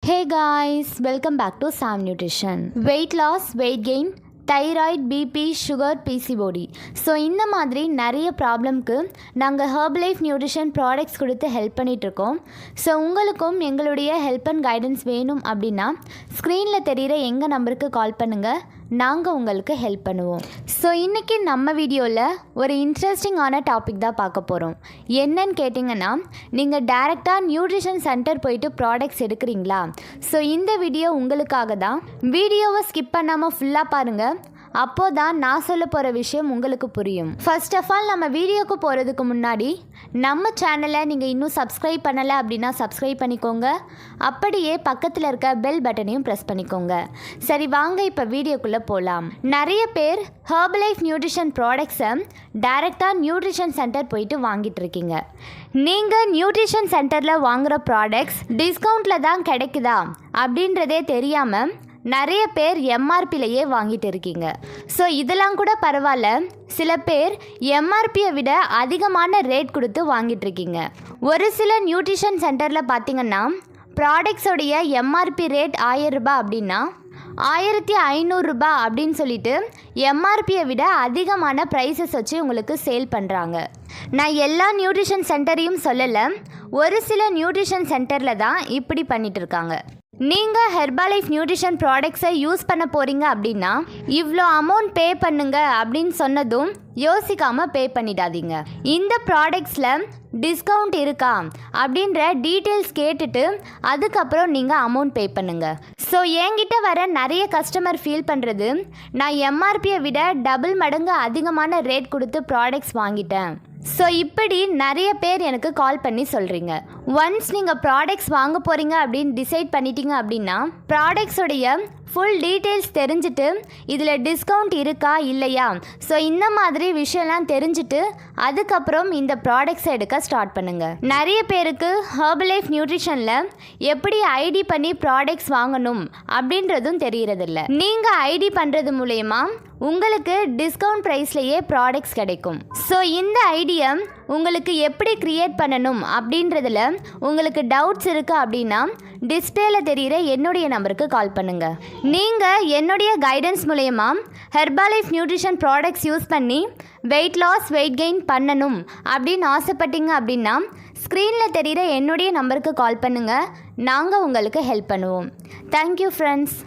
Hey guys, welcome back to Sam Nutrition. Weight loss, weight gain, thyroid, BP, sugar, PCOD. So இந்த மாதிரி நிறைய ப்ராப்ளம்க்கு நாங்கள் Herbalife nutrition products கொடுத்து help பண்ணிகிட்ருக்கோம். ஸோ உங்களுக்கும் எங்களுடைய ஹெல்ப் அண்ட் கைடன்ஸ் வேணும் அப்படின்னா ஸ்க்ரீனில் தெரிகிற எங்கள் நம்பருக்கு கால் பண்ணுங்கள், நாங்கள் உங்களுக்கு ஹெல்ப் பண்ணுவோம். ஸோ இன்றைக்கி நம்ம வீடியோவில் ஒரு இன்ட்ரெஸ்டிங்கான டாபிக் தான் பார்க்க போகிறோம். என்னன்னு கேட்டிங்கன்னா, நீங்கள் டைரெக்டாக நியூட்ரிஷன் சென்டர் போயிட்டு ப்ராடக்ட்ஸ் எடுக்கிறீங்களா? ஸோ இந்த வீடியோ உங்களுக்காக தான். வீடியோவை ஸ்கிப் பண்ணாமல் ஃபுல்லாக பாருங்கள், அப்போது தான் நான் சொல்ல போகிற விஷயம் உங்களுக்கு புரியும். ஃபர்ஸ்ட் ஆஃப் ஆல், நம்ம வீடியோக்கு போகிறதுக்கு முன்னாடி நம்ம சேனலை நீங்கள் இன்னும் சப்ஸ்கிரைப் பண்ணலை அப்படின்னா சப்ஸ்கிரைப் பண்ணிக்கோங்க. அப்படியே பக்கத்தில் இருக்க பெல் பட்டனையும் ப்ரெஸ் பண்ணிக்கோங்க. சரி வாங்க இப்போ வீடியோக்குள்ளே போகலாம். நிறைய பேர் ஹெர்பலைஃப் நியூட்ரிஷன் ப்ராடக்ட்ஸை டைரெக்டாக நியூட்ரிஷன் சென்டர் போயிட்டு வாங்கிட்டு இருக்கீங்க. நீங்கள் நியூட்ரிஷன் சென்டரில் வாங்குகிற ப்ராடக்ட்ஸ் டிஸ்கவுண்ட்டில் தான் கிடைக்குதா அப்படின்றதே தெரியாமல் நிறைய பேர் எம்ஆர்பிலையே வாங்கிட்டு இருக்கீங்க. ஸோ இதெல்லாம் கூட பரவாயில்ல, சில பேர் எம்ஆர்பியை விட அதிகமான ரேட் கொடுத்து வாங்கிட்டு இருக்கீங்க. ஒரு சில நியூட்ரிஷன் சென்டரில் பார்த்தீங்கன்னா ப்ராடக்ட்ஸோடைய எம்ஆர்பி ரேட் 1000 ரூபாய் அப்படின்னா 1500 ரூபாய் அப்படின்னு சொல்லிட்டு எம்ஆர்பியை விட அதிகமான ப்ரைஸஸ் வச்சு உங்களுக்கு சேல் பண்ணுறாங்க. நான் எல்லா நியூட்ரிஷன் சென்டரையும் சொல்லலை, ஒரு சில நியூட்ரிஷன் சென்டரில் தான் இப்படி பண்ணிட்டு இருக்காங்க. நீங்கள் ஹெர்பலைஃப் நியூட்ரிஷன் ப்ராடக்ட்ஸை யூஸ் பண்ண போகிறீங்க அப்படின்னா இவ்வளோ அமௌண்ட் பே பண்ணுங்க அப்படின்னு சொன்னதும் யோசிக்காமல் பே பண்ணிடாதீங்க. இந்த ப்ராடக்ட்ஸில் டிஸ்கவுண்ட் இருக்கா அப்படின்ற டீட்டெயில்ஸ் கேட்டுட்டு அதுக்கப்புறம் நீங்கள் அமௌண்ட் பே பண்ணுங்கள். ஸோ என்கிட்ட வர நிறைய கஸ்டமர் ஃபீல் பண்ணுறது, நான் எம்ஆர்பியை விட டபுள் மடங்கு அதிகமான ரேட் கொடுத்து ப்ராடக்ட்ஸ் வாங்கிட்டேன். ஸோ இப்படி நிறைய பேர் எனக்கு கால் பண்ணி சொல்கிறீங்க. ஒன்ஸ் நீங்கள் ப்ராடக்ட்ஸ் வாங்க போகிறீங்க அப்படின்னு டிசைட் பண்ணிட்டீங்க அப்படின்னா ப்ராடக்ட்ஸோடைய ஃபுல் டீட்டெயில்ஸ் தெரிஞ்சுட்டு இதில் டிஸ்கவுண்ட் இருக்கா இல்லையா, ஸோ இந்த மாதிரி விஷயம்லாம் தெரிஞ்சுட்டு அதுக்கப்புறம் இந்த ப்ராடக்ட்ஸை எடுக்க ஸ்டார்ட் பண்ணுங்கள். நிறைய பேருக்கு ஹெர்பலைஃப் நியூட்ரிஷனில் எப்படி ஐடி பண்ணி ப்ராடக்ட்ஸ் வாங்கணும் அப்படின்றதும் தெரியறதில்ல. நீங்கள் ஐடி பண்ணுறது மூலயமா உங்களுக்கு டிஸ்கவுண்ட் ப்ரைஸ்லேயே ப்ராடக்ட்ஸ் கிடைக்கும். ஸோ இந்த ஐடியா உங்களுக்கு எப்படி க்ரியேட் பண்ணணும் அப்படின்றதுல உங்களுக்கு டவுட்ஸ் இருக்குது அப்படின்னா டிஸ்பிளேல தெரிகிற என்னுடைய நம்பருக்கு கால் பண்ணுங்கள். நீங்கள் என்னுடைய கைடன்ஸ் மூலயமா ஹெர்பலைஃப் நியூட்ரிஷன் ப்ராடக்ட்ஸ் யூஸ் பண்ணி வெயிட் லாஸ், வெயிட் கெயின் பண்ணணும் அப்படின்னு ஆசைப்பட்டீங்க அப்படின்னா ஸ்க்ரீனில் தெரிகிற என்னுடைய நம்பருக்கு கால் பண்ணுங்கள், நாங்கள் உங்களுக்கு ஹெல்ப் பண்ணுவோம். Thank you friends.